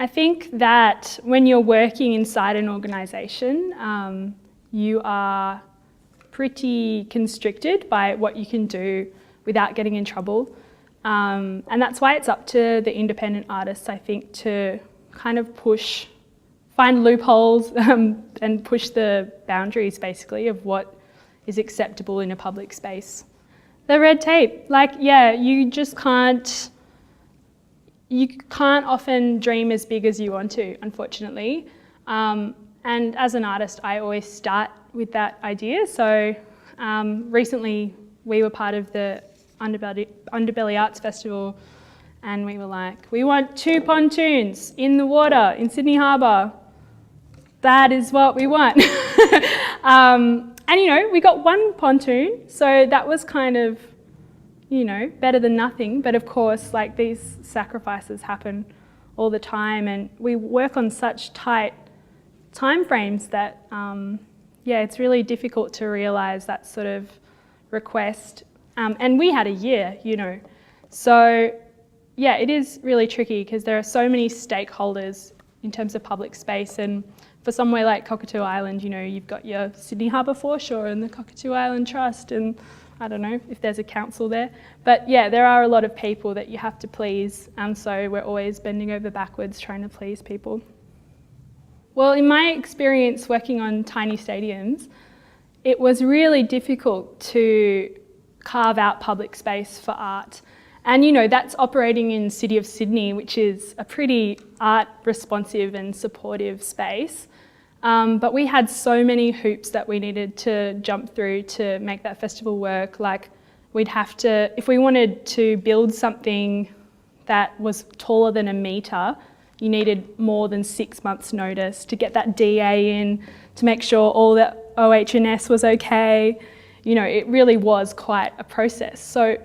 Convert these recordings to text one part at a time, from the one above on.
I think that when you're working inside an organisation, you are pretty constricted by what you can do without getting in trouble. And that's why it's up to the independent artists, I think, to kind of find loopholes and push the boundaries, basically, of what is acceptable in a public space. The red tape, like, yeah, you can't often dream as big as you want to, unfortunately. And as an artist, I always start with that idea. So recently we were part of the Underbelly Arts Festival, and we were like, we want 2 pontoons in the water in Sydney Harbour. That is what we want. And you know, we got 1 pontoon, so that was kind of, you know, better than nothing. But of course, like, these sacrifices happen all the time, and we work on such tight time frames that, yeah, it's really difficult to realise that sort of request. And we had a year, you know. So yeah, it is really tricky because there are so many stakeholders in terms of public space, and for somewhere like Cockatoo Island, you know, you've got your Sydney Harbour Foreshore and the Cockatoo Island Trust, and I don't know if there's a council there. But yeah, there are a lot of people that you have to please, and so we're always bending over backwards trying to please people. Well, in my experience working on tiny stadiums, it was really difficult to carve out public space for art. And you know, that's operating in City of Sydney, which is a pretty art responsive and supportive space. But we had so many hoops that we needed to jump through to make that festival work. Like, we'd have to, if we wanted to build something that was taller than 1 metre, you needed more than 6 months' notice to get that DA in, to make sure all the OH&S was okay. You know, it really was quite a process. So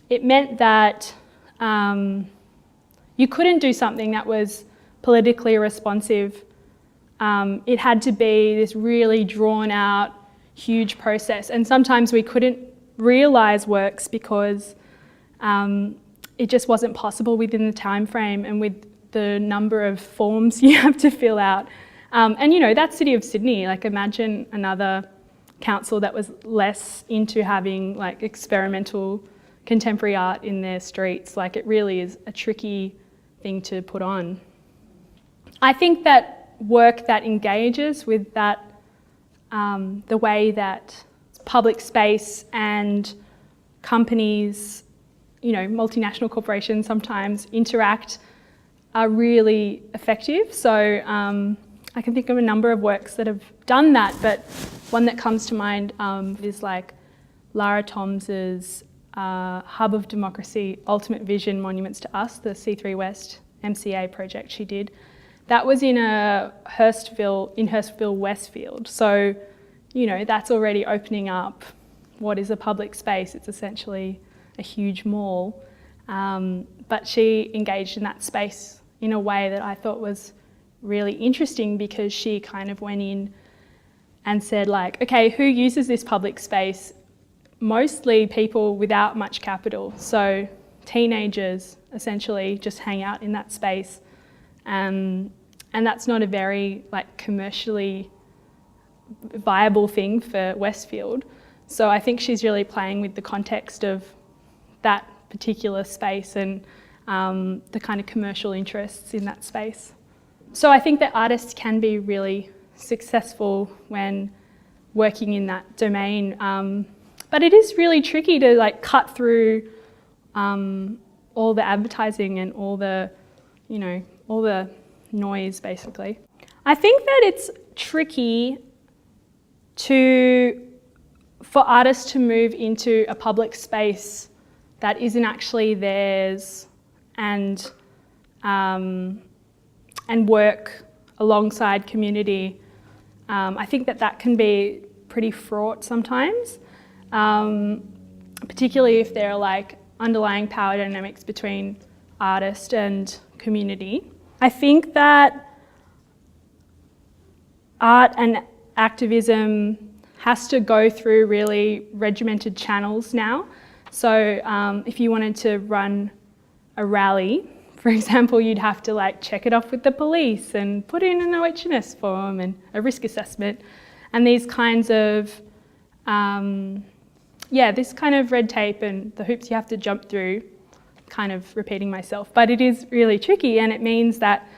it meant that you couldn't do something that was politically responsive. It had to be this really drawn out, huge process. And sometimes we couldn't realise works because it just wasn't possible within the time frame and with the number of forms you have to fill out. And you know, that's City of Sydney. Like, imagine another council that was less into having like experimental contemporary art in their streets. Like, it really is a tricky thing to put on. I think that work that engages with that, the way that public space and companies, you know, multinational corporations sometimes interact, are really effective. So I can think of a number of works that have done that, but one that comes to mind is like Lara Toms's Hub of Democracy, Ultimate Vision Monuments to Us, the C3 West MCA project she did. That was in Hurstville Westfield. So, you know, that's already opening up what is a public space. It's essentially a huge mall. But she engaged in that space in a way that I thought was really interesting, because she kind of went in and said, like, okay, who uses this public space? Mostly people without much capital. So teenagers essentially just hang out in that space. And that's not a very like commercially viable thing for Westfield. So I think she's really playing with the context of that particular space and the kind of commercial interests in that space. So I think that artists can be really successful when working in that domain. But it is really tricky to like cut through all the advertising and all the, you know, all the noise basically. I think that it's tricky for artists to move into a public space that isn't actually theirs and work alongside community. I think that can be pretty fraught sometimes, particularly if there are like underlying power dynamics between artist and community. I think that art and activism has to go through really regimented channels now. So if you wanted to run a rally, for example, you'd have to like check it off with the police and put in an OH&S form and a risk assessment, and these kinds of, this kind of red tape and the hoops you have to jump through, kind of repeating myself, but it is really tricky, and it means that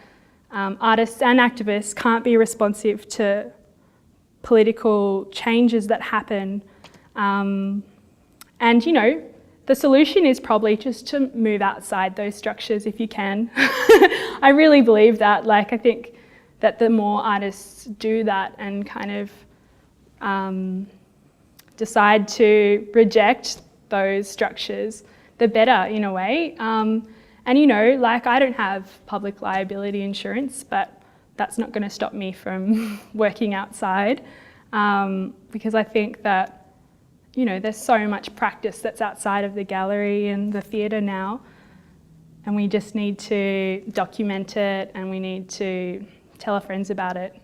artists and activists can't be responsive to political changes that happen. And you know, the solution is probably just to move outside those structures if you can. I really believe that. Like, I think that the more artists do that and kind of decide to reject those structures, the better in a way. And you know, like, I don't have public liability insurance, but that's not going to stop me from working outside, because I think that, you know, there's so much practice that's outside of the gallery and the theatre now, and we just need to document it, and we need to tell our friends about it,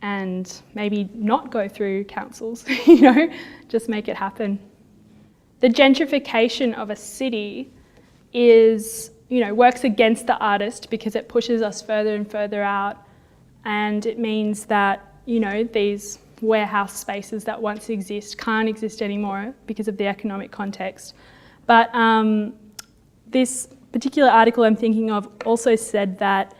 and maybe not go through councils, you know, just make it happen. The gentrification of a city is, you know, works against the artist because it pushes us further and further out, and it means that, you know, these warehouse spaces that once exist can't exist anymore because of the economic context. But this particular article I'm thinking of also said that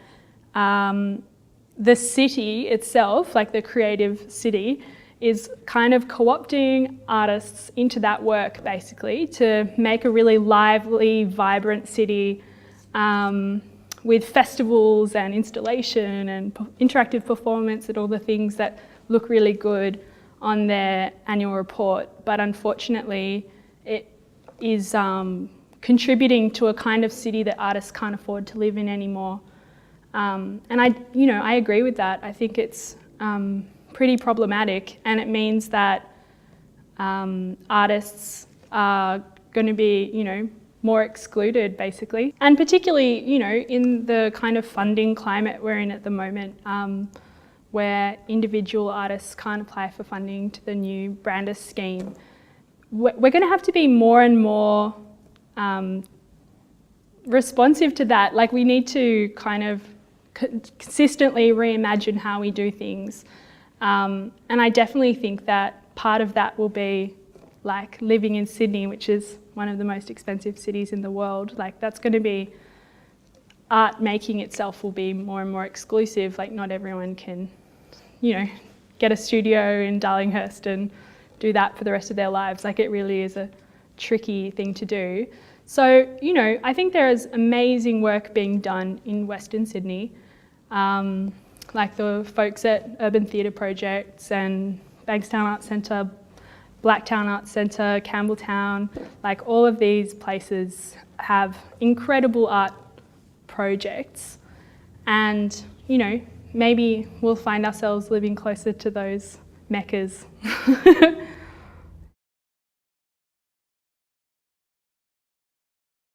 the city itself, like the creative city, is kind of co-opting artists into that work, basically, to make a really lively, vibrant city with festivals and installation and interactive performance and all the things that look really good on their annual report. But unfortunately, it is contributing to a kind of city that artists can't afford to live in anymore. And I agree with that. I think it's pretty problematic, and it means that artists are going to be, you know, more excluded, basically. And particularly, you know, in the kind of funding climate we're in at the moment, where individual artists can't apply for funding to the new Brandeis scheme, we're going to have to be more and more responsive to that. Like, we need to kind of consistently reimagine how we do things. And I definitely think that part of that will be like living in Sydney, which is one of the most expensive cities in the world. Like, that's going to be, art making itself will be more and more exclusive. Like, not everyone can, you know, get a studio in Darlinghurst and do that for the rest of their lives. Like, it really is a tricky thing to do. So, you know, I think there is amazing work being done in Western Sydney. Like the folks at Urban Theatre Projects and Bankstown Arts Centre, Blacktown Arts Centre, Campbelltown, like all of these places have incredible art projects, and, you know, maybe we'll find ourselves living closer to those meccas.